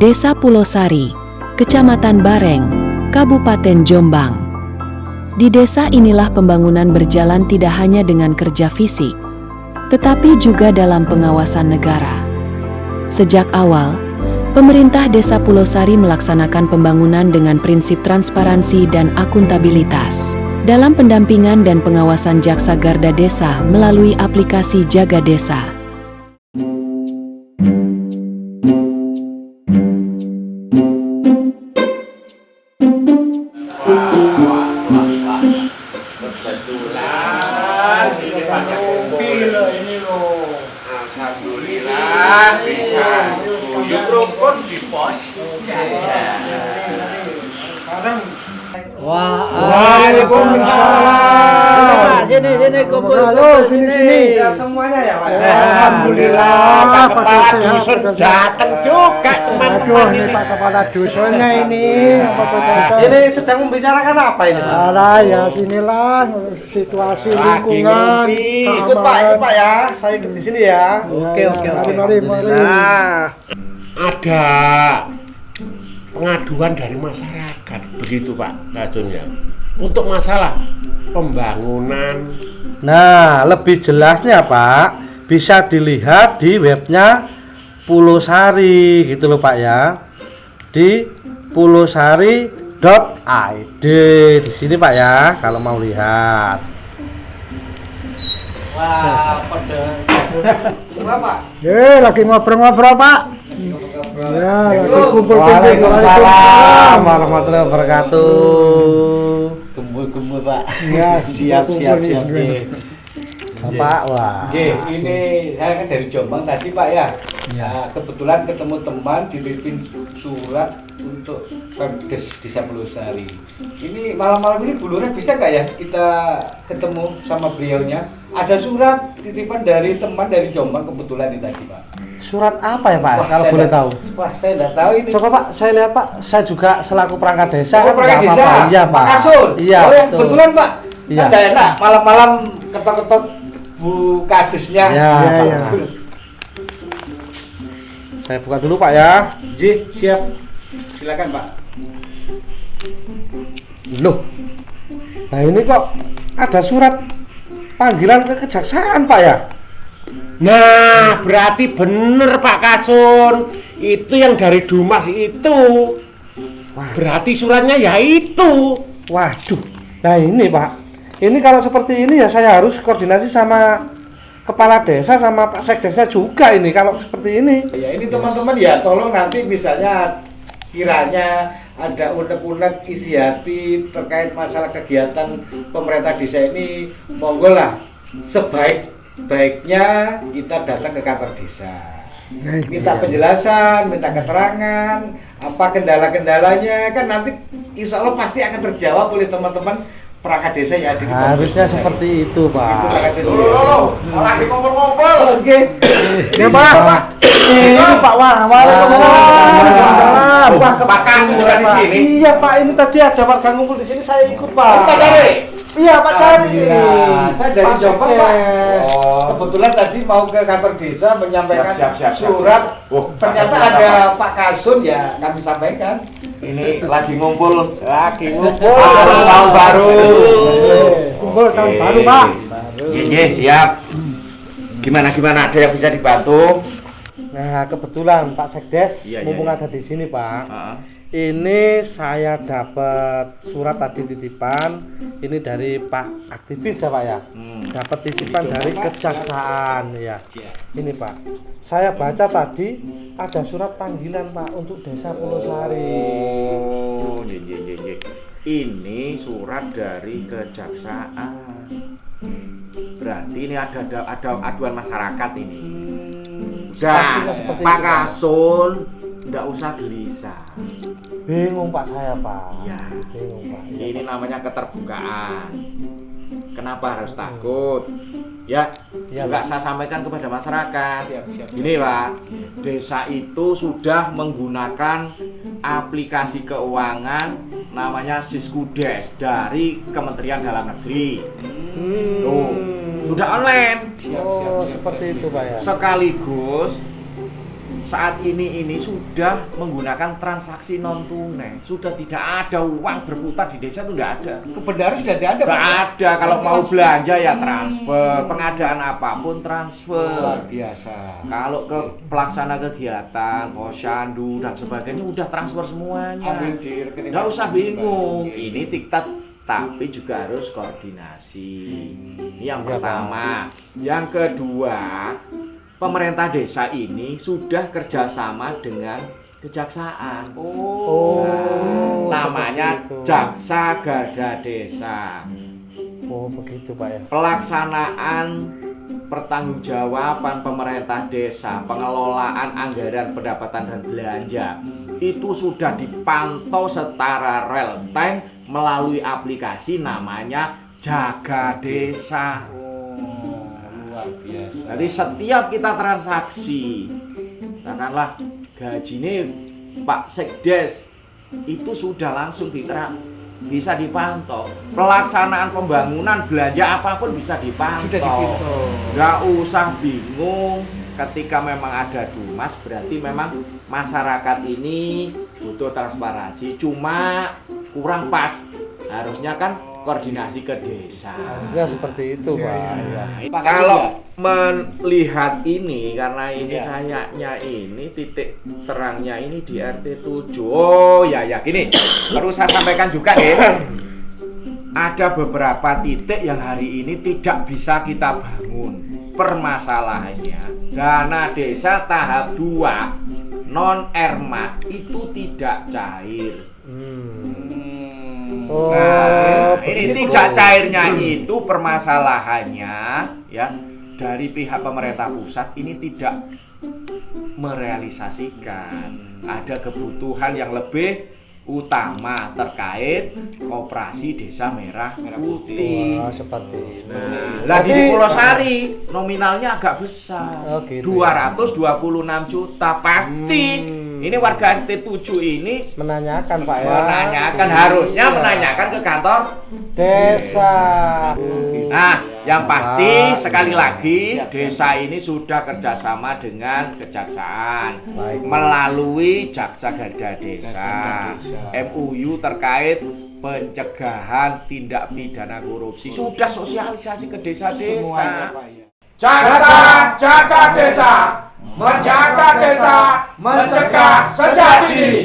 Desa Pulosari, Kecamatan Bareng, Kabupaten Jombang. Di desa inilah pembangunan berjalan tidak hanya dengan kerja fisik, tetapi juga dalam pengawasan negara. Sejak awal, pemerintah Desa Pulosari melaksanakan pembangunan dengan prinsip transparansi dan akuntabilitas dalam pendampingan dan pengawasan Jaksa Garda Desa melalui aplikasi Jaga Desa. Alhamdulillah bisa tunjuk rukun di pos. Waalaikumsalam. Sini kumpul. Sini. Siap semuanya ya Pak. Alhamdulillah Pak Kepala Dusun datang juga teman-teman. Ini Pak Kepala Dusunnya ini. Ini sedang membicarakan apa ini Pak? Alah ya sinilah situasi lingkungan. Ikut Pak ya. Saya ikut di sini ya. Oke. Mari. Nah, ada pengaduan dari masyarakat begitu Pak Racun ya, untuk masalah pembangunan. Nah, lebih jelasnya Pak, bisa dilihat di webnya Pulosari gitu loh Pak ya, di pulosari.id di sini Pak ya, kalau mau lihat. Wah, pada semua Pak. Lagi ngobrol-ngobrol Pak. Ya, lagi kumpul-kumpul. Waalaikumsalam warahmatullahi wabarakatuh. Kumpul-kumpul Pak. Ya, siap. Bapak, wah. Oke, ini saya kan dari Jombang tadi Pak ya. Nah, kebetulan ketemu teman dibimbing surat untuk Pemdes Desa Pulosari. Ini malam-malam ini Bulurnya bisa nggak ya kita ketemu sama beliaunya? Ada surat titipan dari teman dari Jombang kebetulan ini tadi Pak. Surat apa ya Pak? Wah, Kalau saya boleh nggak- tahu. Wah, saya nggak tahu ini. Coba Pak, saya lihat Pak. Saya juga selaku perangkat desa. Oh, kan perangkat nggak desa. apa-apa. Iya Pak. Kasur. Iya. Oh, ya, betul. kebetulan Pak. Iya. Kan nggak enak malam-malam ketok-ketok Bu Kadesnya. Ya, Pak. Iya. Saya buka dulu Pak ya. Ji, siap. Silakan Pak. Loh. Nah ini kok ada surat panggilan ke kejaksaan Pak ya? Nah, berarti bener Pak Kasun. Itu yang dari Dumas itu. Berarti suratnya ya itu. Waduh. Nah ini Pak. Ini kalau seperti ini ya saya harus koordinasi sama kepala desa sama Pak Sekdesnya juga ini kalau seperti ini. Ya ini teman-teman ya tolong nanti misalnya kiranya ada unek-unek isi hati terkait masalah kegiatan pemerintah desa ini, monggo lah sebaik-baiknya kita datang ke kantor desa. Minta penjelasan, minta keterangan, apa kendala-kendalanya kan nanti insya Allah pasti akan terjawab oleh teman-teman perangkat desa yang ada di Harusnya desa. seperti itu Itu Pak. Pak Kacil. Lagi ngumpul-ngumpul. Oke. Ya Pak. Ini Pak Waalaikumsalam. Wah, Pak Kasun juga di sini. Iya Pak, ini tadi ada warga ngumpul di sini saya ikut Pak. Pak cari. Iya Pak cari. Alhamdulillah. Saya dari Pak Jombang Pak. Sekdes. Kebetulan tadi mau ke kantor desa menyampaikan Siap. surat. Makasih, Ternyata ada Pak Kasun ya kami sampaikan. Ini lagi ngumpul. Tahun baru. Kumpul tahun baru Pak. Iya, siap. Gimana ada yang bisa dibantu? Nah, kebetulan Pak Sekdes Iya, mumpung iya. ada di sini, Pak. Heeh. Ini saya dapat surat tadi titipan ini dari Pak aktivis ya, Pak ya. Dapat titipan dari kejaksaan ya. Ini, Pak. Saya baca tadi ada surat panggilan, Pak, untuk Desa Pulosari. Oh, iya. Ini surat dari kejaksaan. Berarti ini ada aduan masyarakat ini. Pastinya seperti Pak itu, Pak. Kasun, nggak usah gelisah. Bingung Pak saya, Pak. Iya. Bingung, Pak. Iya, Ini Pak. namanya keterbukaan. Kenapa harus takut? Ya, Iya, juga Pak. saya sampaikan kepada masyarakat. Siap. Gini Pak, desa itu sudah menggunakan aplikasi keuangan namanya Siskudes dari Kementerian Dalam Negeri. Tuh, sudah online. Oh, seperti itu, Pak ya. Sekaligus saat ini sudah menggunakan transaksi non tunai, sudah tidak ada uang berputar di desa itu tidak ada. Kebenaran sudah tidak ada, Nggak Pak. ada, kalau mau belanja ya transfer, pengadaan apapun Luar transfer. biasa. Kalau ke pelaksana kegiatan, posyandu dan sebagainya udah transfer semuanya. Ambil di rekening Nggak usah masing-masing, bingung, Pak. ini diktat tapi juga harus koordinasi. Ini yang pertama. Yang kedua, pemerintah desa ini sudah kerjasama dengan kejaksaan. Namanya seperti itu. Jaksa Garda Desa. Oh begitu Pak ya. Pelaksanaan pertanggungjawaban pemerintah desa, pengelolaan anggaran pendapatan dan belanja itu sudah dipantau secara real time melalui aplikasi namanya Jaga Desa. Luar biasa. Jadi setiap kita transaksi, katakanlah gaji ini Pak Sekdes itu sudah langsung bisa dipantau. Pelaksanaan pembangunan belanja apapun bisa dipantau. Sudah dipantau. Nggak usah bingung. Ketika memang ada dumas berarti memang masyarakat ini butuh transparansi. Cuma kurang pas. Harusnya kan koordinasi ke desa. Ya seperti itu Pak. Ya. Pak, Kalau melihat ini, karena ini Ya. kayaknya ini titik terangnya ini di RT 7. Oh ya gini, perlu saya sampaikan juga nih. Ada beberapa titik yang hari ini tidak bisa kita bangun. Permasalahannya dana desa tahap 2 non ERMA itu tidak cair. Oh, Nah, ini begitu. tidak cairnya itu permasalahannya ya dari pihak pemerintah pusat ini tidak merealisasikan. Ada kebutuhan yang lebih utama terkait koperasi desa merah putih. Wah, seperti itu. Nah, lah di Pulau Sari nominalnya agak besar. Oh, gitu. 226 juta pasti. Ini warga RT 7 ini Menanyakan Pak ya. menanyakan, harusnya Iya. menanyakan ke kantor Desa. Nah, yang pasti Pak, sekali iya. lagi Siap. desa ini sudah kerjasama dengan kejaksaan Baik. melalui Jaksa Garda Desa, Garda Desa. MUU terkait pencegahan tindak pidana korupsi. Sudah sosialisasi ke Semuanya, desa-desa. Pak ya. Jaksa jaga desa, menjaga desa, mencegah sejak dini.